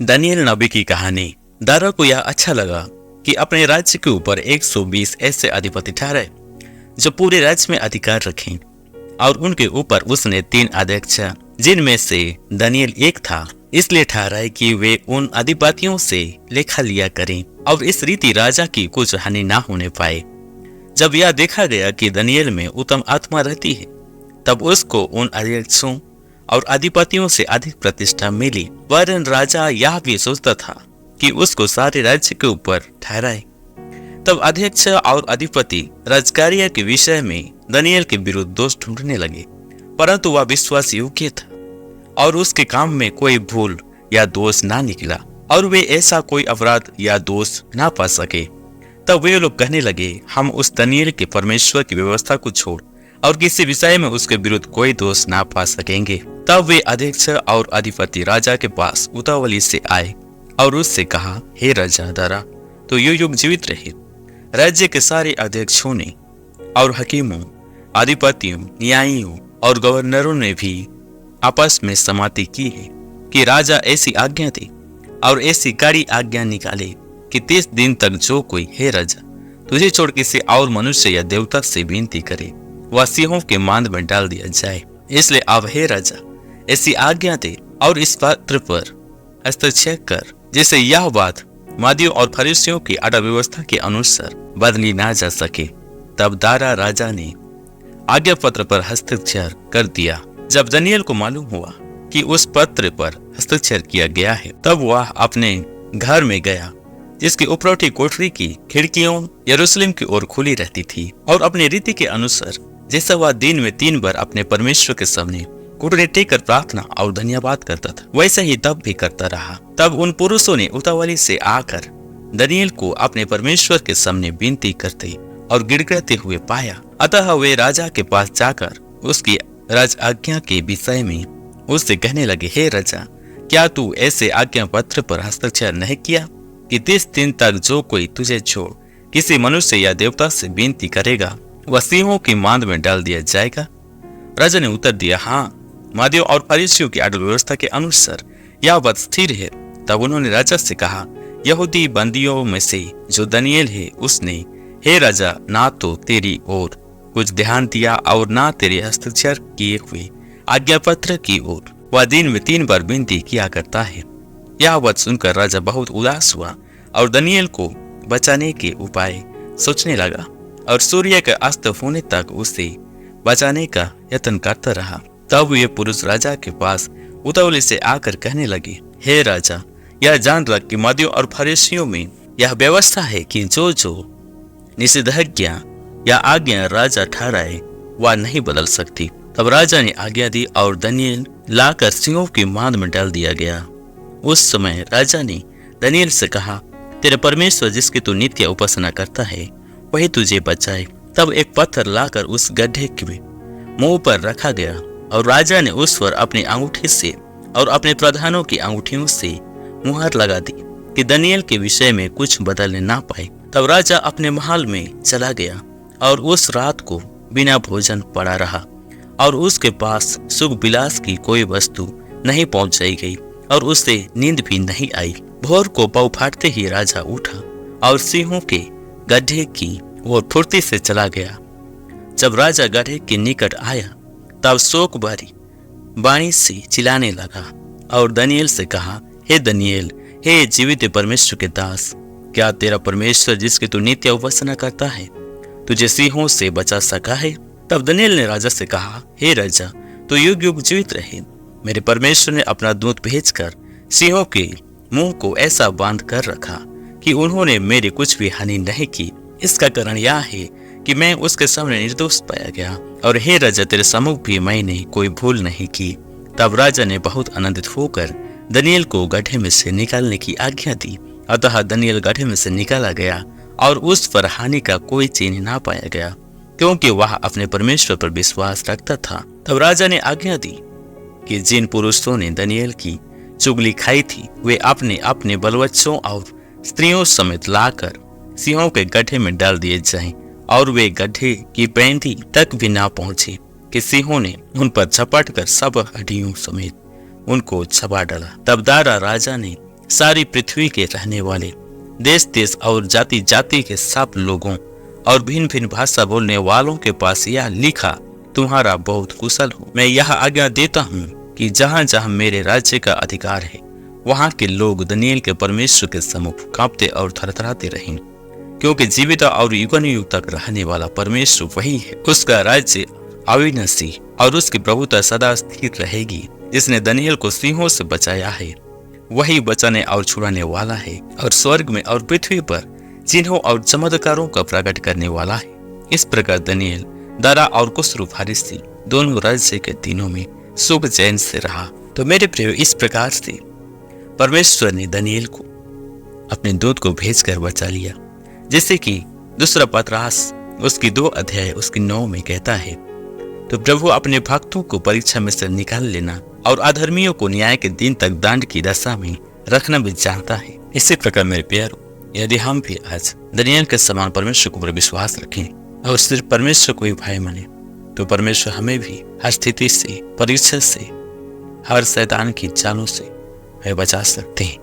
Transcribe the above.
Daniel नबी की कहानी। दारा को यह अच्छा लगा कि अपने राज्य के ऊपर 120 ऐसे अधिपति ठहराए जो पूरे राज्य में अधिकार रखें, और उनके ऊपर उसने 3 अध्यक्ष, जिनमें से दानियल एक था, इसलिए ठहराए कि वे उन अधिपतियों से लेखा लिया करें और इस रीति राजा की कुछ हानि ना होने पाए। जब यह देखा गया कि दानियल में उत्तम आत्मा रहती है, तब उसको उन अध्यक्षों और अधिपतियों से अधिक प्रतिष्ठा मिली। वरन राजा यह भी सोचता था कि उसको सारे राज्य के ऊपर ठहराए। तब अध्यक्ष और अधिपति राजकार्य के विषय में दानियल के विरुद्ध दोष ढूंढने लगे, परंतु वह विश्वास योग्य था और उसके काम में कोई भूल या दोष ना निकला, और वे ऐसा कोई अपराध या दोष ना पा सके। तब वे लोग कहने लगे, हम उस दानियल के परमेश्वर की व्यवस्था को छोड़ और किसी विषय में उसके विरुद्ध कोई दोष ना पा सकेंगे। तब वे अध्यक्ष और अधिपति राजा के पास उतावली से आए और उससे कहा, हे राजा दारा, तो युग युग जीवित रहे। राज्य के सारे अध्यक्षों ने और हकीमों, अधिपतियों, न्यायियों और गवर्नरों ने भी आपस में सहमति की है कि राजा ऐसी आज्ञा दे और ऐसी कड़ी आज्ञा निकाले कि 30 दिन तक जो कोई, हे राजा, तुझे छोड़ किसी और मनुष्य या देवता से विनती करे, वह सिंहों के मांद में डाल दिया जाए। इसलिए अब हे राजा, ऐसी आज्ञा दे और इस पत्र पर हस्ताक्षर कर, जिससे यह बात मादियों और फरीसियों की अटल व्यवस्था के अनुसार बदली ना जा सके। तब दारा राजा ने आज्ञा पत्र पर हस्ताक्षर कर दिया। जब दानियल को मालूम हुआ कि उस पत्र पर हस्ताक्षर किया गया है, तब वह अपने घर में गया, जिसकी उपरोटी कोठरी की खिड़कियों यरूशलेम की ओर खुली रहती थी, और अपनी रीति के अनुसार जैसा वह दिन में 3 बार अपने परमेश्वर के सामने घुटने टेक कर प्रार्थना और धन्यवाद करता था, वैसा ही तब भी करता रहा। तब उन पुरुषों ने उतावली से आकर दानियल को अपने परमेश्वर के सामने विनती करते और गिड़गिड़ाते हुए पाया। अतः वे राजा के पास जाकर उसकी राज आज्ञा के विषय में उससे कहने लगे, हे राजा, क्या तू ऐसे आज्ञा पत्र पर हस्ताक्षर नहीं किया कि 30 दिन तक जो कोई तुझे छोड़ किसी मनुष्य या देवता से विनती करेगा, वह सिंहों की मांद में डाल दिया जाएगा? राजा ने उत्तर दिया, हाँ, मादियों और फरीसियों की अटल व्यवस्था के अनुसार यह बात स्थिर है। तब उन्होंने राजा से कहा, यहूदी बंदियों में से जो दानियल है, उसने, हे राजा, ना तो तेरी ओर कुछ ध्यान दिया और ना तेरे हस्ताक्षर किए हुए आज्ञा पत्र की ओर वह दिन में 3 बार विनती किया करता है। यह बात सुनकर राजा बहुत उदास हुआ और दानियल को बचाने के उपाय सोचने लगा, और सूर्य के अस्त होने तक उसे बचाने का यत्न करता रहा। तब ये पुरुष राजा के पास उतावली से आकर कहने लगे, हे राजा, यह जान रख कि मादियों और फरीसियों में यह व्यवस्था है कि जो निषेधाज्ञा या आज्ञा राजा ठहराए वह नहीं बदल सकती। तब राजा ने आज्ञा दी और दानियल लाकर सिंहों की मांद में डाल दिया गया। उस समय राजा ने दानियल से कहा, तेरे परमेश्वर जिसकी तू नित्य उपासना करता है, वही तुझे बचाए। तब एक पत्थर लाकर उस गड्ढे के मुंह पर रखा गया, और राजा ने उस पर अपनी अंगूठी से और अपने प्रधानों की अंगूठियों से मुहर लगा दी कि दानियल के विषय में कुछ बदलने ना पाए। तब राजा अपने महल में चला गया और उस रात को बिना भोजन पड़ा रहा, और उसके पास सुख विलास की कोई वस्तु नहीं पहुंचाई गई, और उसे नींद भी नहीं आई। भोर को पौ फाटते ही राजा उठा और सिंहों के गड्ढे की ओर फुर्ती से चला गया। जब राजा गड्ढे के निकट आया, तब शोक भरी वाणी से चिल्लाने लगा और दानियल से कहा, हे दानियल, हे जीवित परमेश्वर के दास, क्या तेरा परमेश्वर जिसकी तू नित्य उपासना करता है तुझे सिंहों से बचा सका है? तब दानियल ने राजा से कहा, हे राजा, तो युग युग जीवित रहे। मेरे परमेश्वर ने अपना दूत भेजकर सिंहों के मुंह को ऐसा बांध कर रखा कि उन्होंने मेरी कुछ भी हानि नहीं की। इसका कारण यह है कि मैं उसके सामने निर्दोष पाया गया, और हे राजा, तेरे सम्मुख भी मैंने कोई भूल नहीं की। तब राजा ने बहुत आनंदित होकर दानियल को गड्ढे में से निकालने की आज्ञा दी। अतः दानियल गड्ढे में से निकाला गया और उस पर हानि का कोई चिन्ह ना पाया गया, क्योंकि वह अपने परमेश्वर पर विश्वास रखता था। तब राजा ने आज्ञा दी कि जिन पुरुषों ने दानियल की चुगली खाई थी, वे अपने अपने बलवच्चों और स्त्रियों समेत लाकर सिंहों के गड्ढे में डाल दिए जाएं, और वे गड्ढे की पैंदी तक भी ना पहुंचे कि सिंहों ने उन पर झपट कर सब हड्डियों समेत उनको छपा डाला। तब दारा राजा ने सारी पृथ्वी के रहने वाले, देश देश और जाति जाति के सब लोगों और भिन्न भिन्न भाषा बोलने वालों के पास यह लिखा, तुम्हारा बहुत कुशल हो। मैं यह आज्ञा देता हूँ कि जहाँ जहाँ मेरे राज्य का अधिकार है, वहाँ के लोग दानियेल के परमेश्वर के सम्मुख कांपते और थरथराते रहें, क्योंकि जीवित और युगन युग तक रहने वाला परमेश्वर वही है। उसका राज्य अविनाशी और उसकी प्रभुता सदा स्थिर रहेगी। जिसने दानियेल को सिंहों से बचाया है, वही बचाने और छुड़ाने वाला है, और स्वर्ग में और पृथ्वी पर चिन्हों और चमत्कारों का प्रकट करने वाला है। इस प्रकार दानियेल दारा और कुस्रू फारिसी दोनों राज्य के दिनों में सुख चैन से रहा। तो मेरे प्रिय, इस प्रकार से परमेश्वर ने दानियेल को अपने दूत को भेजकर बचा लिया। जैसे कि दूसरा पतरस उसकी 2 अध्याय उसकी 9 में कहता है, तो प्रभु अपने भक्तों को परीक्षा में से निकाल लेना और अधर्मियों को न्याय के दिन तक दंड की दशा में रखना भी जानता है। इसी प्रकार मेरे प्यारों, यदि हम भी आज दानियेल के समान परमेश्वर के ऊपर विश्वास रखें और सिर्फ परमेश्वर को ही भाई माने, तो परमेश्वर हमें भी हर स्थिति से, परीक्षा से, हर शैतान की चालों से बचा सकते हैं।